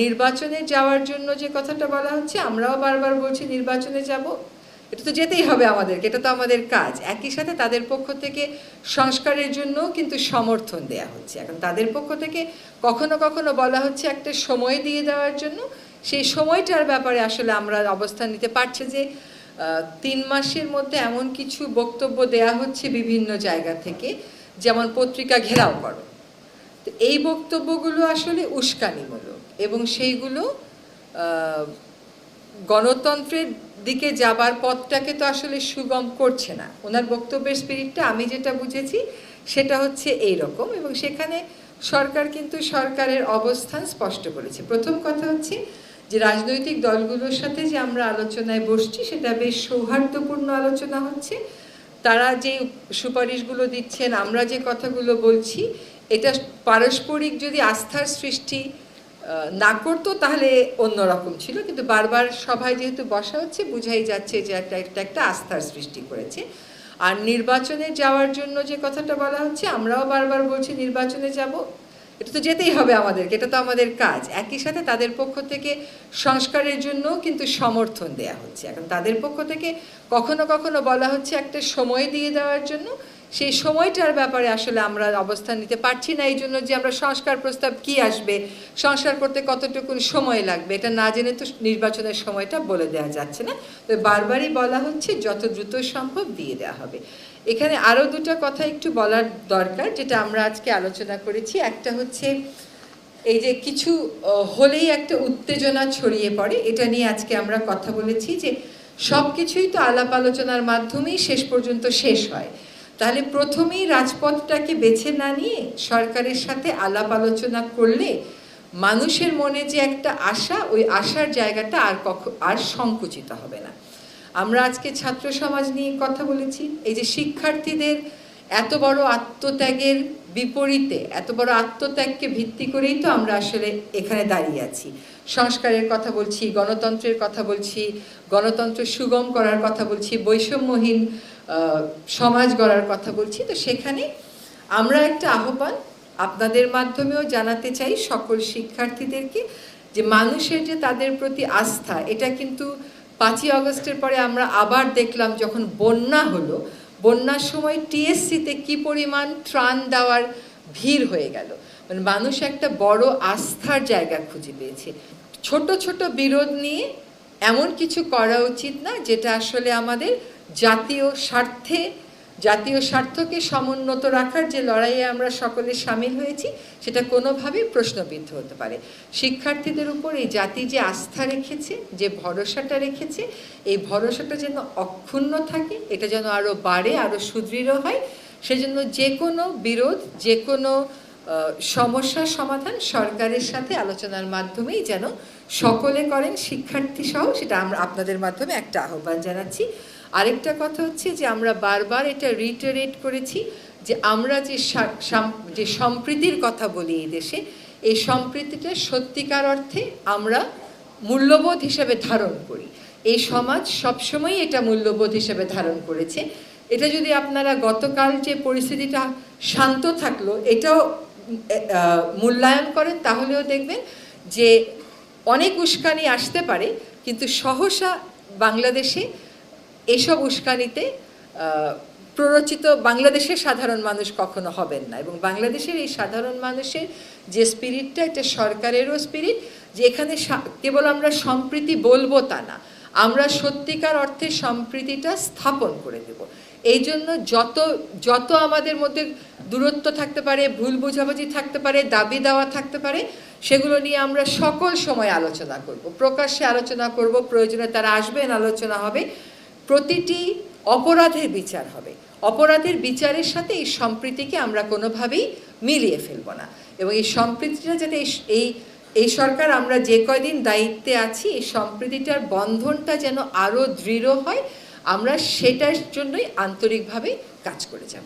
নির্বাচনে যাওয়ার জন্য যে কথাটা বলা হচ্ছে, আমরাও বারবার বলছি নির্বাচনে যাব, এটা তো যেতেই হবে আমাদেরকে, এটা তো আমাদের কাজ। একই সাথে তাদের পক্ষ থেকে সংস্কারের জন্য কিন্তু সমর্থন দেয়া হচ্ছে। এখন তাদের পক্ষ থেকে কখনো কখনো বলা হচ্ছে একটা সময় দিয়ে দেওয়ার জন্য, সেই সময়টার ব্যাপারে আসলে আমরা অবস্থান নিতে পারছি যে 3 মাসের মধ্যে এমন কিছু বক্তব্য দেয়া হচ্ছে বিভিন্ন জায়গা থেকে, যেমন পত্রিকা ঘেরাও করো। তো এই বক্তব্যগুলো আসলে উস্কানিমূলক এবং সেইগুলো গণতন্ত্রের দিকে যাবার পথটাকে তো আসলে সুগম করছে না। ওনার বক্তব্যের স্পিরিটটা আমি যেটা বুঝেছি সেটা হচ্ছে এই রকম, এবং সেখানে সরকার কিন্তু সরকারের অবস্থান স্পষ্ট করেছে। প্রথম কথা হচ্ছে যে রাজনৈতিক দলগুলোর সাথে যে আমরা আলোচনায় বসছি সেটা বেশ সৌহার্দ্যপূর্ণ আলোচনা হচ্ছে। তারা যে সুপারিশগুলো দিচ্ছেন, আমরা যে কথাগুলো বলছি, এটা পারস্পরিক যদি আস্থার সৃষ্টি না করতো তাহলে অন্যরকম ছিল, কিন্তু বারবার সভায় যেহেতু বসা হচ্ছে বোঝাই যাচ্ছে যে একটা আস্থার সৃষ্টি করেছে। আর নির্বাচনে যাওয়ার জন্য যে কথাটা বলা হচ্ছে, আমরাও বারবার বলছি নির্বাচনে যাব, এটা তো যেতেই হবে আমাদেরকে, এটা তো আমাদের কাজ। একই সাথে তাদের পক্ষ থেকে সংস্কারের জন্য কিন্তু সমর্থন দেয়া হচ্ছে। এখন তাদের পক্ষ থেকে কখনো কখনো বলা হচ্ছে একটা সময় দিয়ে দেওয়ার জন্য, সেই সময়টার ব্যাপারে আসলে আমরা অবস্থান নিতে পারছি না। এই জন্য যে আমরা সংস্কার প্রস্তাব কি আসবে, সংস্কার করতে কতটুকু সময় লাগবে, এটা না জেনে তো নির্বাচনের সময়টা বলে দেওয়া যাচ্ছে না। তো বারবারই বলা হচ্ছে যত দ্রুত সম্ভব দিয়ে দেওয়া হবে। এখানে আরও দুটো কথা একটু বলার দরকার, যেটা আমরা আজকে আলোচনা করেছি। একটা হচ্ছে এই যে কিছু হলেই একটা উত্তেজনা ছড়িয়ে পড়ে, এটা নিয়ে আজকে আমরা কথা বলেছি যে সব কিছুই তো আলাপ আলোচনার মাধ্যমেই শেষ পর্যন্ত শেষ হয়। তাহলে প্রথমেই রাজপথটাকে বেছে না নিয়ে সরকারের সাথে আলাপ আলোচনা করলে মানুষের মনে যে একটা আশা, ওই আশার জায়গাটা আর সংকুচিত হবে না। আমরা আজকে ছাত্র সমাজ নিয়ে কথা বলেছি। এই যে শিক্ষার্থীদের এত বড় আত্মত্যাগের বিপরীতে, এত বড় আত্মত্যাগকে ভিত্তি করেই তো আমরা আসলে এখানে দাঁড়িয়ে আছি। সংস্কারের কথা বলছি, গণতন্ত্রের কথা বলছি, গণতন্ত্র সুগম করার কথা বলছি, বৈষম্যহীন সমাজ গড়ার কথা বলছি। তো সেখানে আমরা একটা আহ্বান আপনাদের মাধ্যমেও জানাতে চাই সকল শিক্ষার্থীদেরকে, যে মানুষের যে তাদের প্রতি আস্থা, এটা কিন্তু 5ই আগস্টের পরে আমরা আবার দেখলাম যখন বন্যা হলো, বন্যার সময় টিএসসিতে কি পরিমাণ ত্রাণ দেওয়ার ভিড় হয়ে গেল। মানে মানুষ একটা বড় আস্থার জায়গা খুঁজে পেয়েছে। ছোট ছোট বিরোধ নিয়ে এমন কিছু করা উচিত না যেটা আসলে আমাদের জাতীয় স্বার্থকে সমুন্নত রাখার যে লড়াইয়ে আমরা সকলে সামিল হয়েছি সেটা কোনোভাবেই প্রশ্নবিদ্ধ হতে পারে। শিক্ষার্থীদের উপর এই জাতি যে আস্থা রেখেছে, যে ভরসাটা রেখেছে, এই ভরসাটা যেন অক্ষুণ্ণ থাকে, এটা যেন আরও বাড়ে, আরও সুদৃঢ় হয়। সেজন্য যে কোনো বিরোধ, যে কোনো সমস্যার সমাধান সরকারের সাথে আলোচনার মাধ্যমেই যেন সকলে করেন, শিক্ষার্থী সহ, সেটা আমরা আপনাদের মাধ্যমে একটা আহ্বান জানাচ্ছি। আরেকটা কথা হচ্ছে যে আমরা বারবার এটা রিটারেট করেছি যে আমরা যে সম্প্রীতির কথা বলি এই দেশে, এই সম্প্রীতিটা সত্যিকার অর্থে আমরা মূল্যবোধ হিসেবে ধারণ করি। এই সমাজ সবসময়ই এটা মূল্যবোধ হিসেবে ধারণ করেছে। এটা যদি আপনারা গতকাল যে পরিস্থিতিটা শান্ত থাকলো এটাও মূল্যায়ন করেন, তাহলেও দেখবেন যে অনেক উস্কানি আসতে পারে, কিন্তু সহসা বাংলাদেশে এসব উস্কানিতে প্ররোচিত বাংলাদেশের সাধারণ মানুষ কখনো হবেন না। এবং বাংলাদেশের এই সাধারণ মানুষের যে স্পিরিটটা, এটা সরকারেরও স্পিরিট, যে এখানে কেবল আমরা সম্প্রীতি বলবো তা না, আমরা সত্যিকার অর্থে সম্প্রীতিটা স্থাপন করে দেব। এই জন্য যত আমাদের মধ্যে দূরত্ব থাকতে পারে, ভুল বোঝাবুঝি থাকতে পারে, দাবি দেওয়া থাকতে পারে, সেগুলো নিয়ে আমরা সকল সময় আলোচনা করব, প্রকাশ্যে আলোচনা করব, প্রয়োজনে তারা আসবেন, আলোচনা হবে, প্রতিটি অপরাধের বিচার হবে। অপরাধের বিচারের সাথে এই সম্প্রীতিকে আমরা কোনোভাবেই মিলিয়ে ফেলব না। এবং এই সম্প্রীতিটা যাতে এই সরকার আমরা যে কয়দিন দায়িত্বে আছি, এই সম্প্রীতিটার বন্ধনটা যেন আরও দৃঢ় হয়, আমরা সেটার জন্যই আন্তরিকভাবে কাজ করে যাব।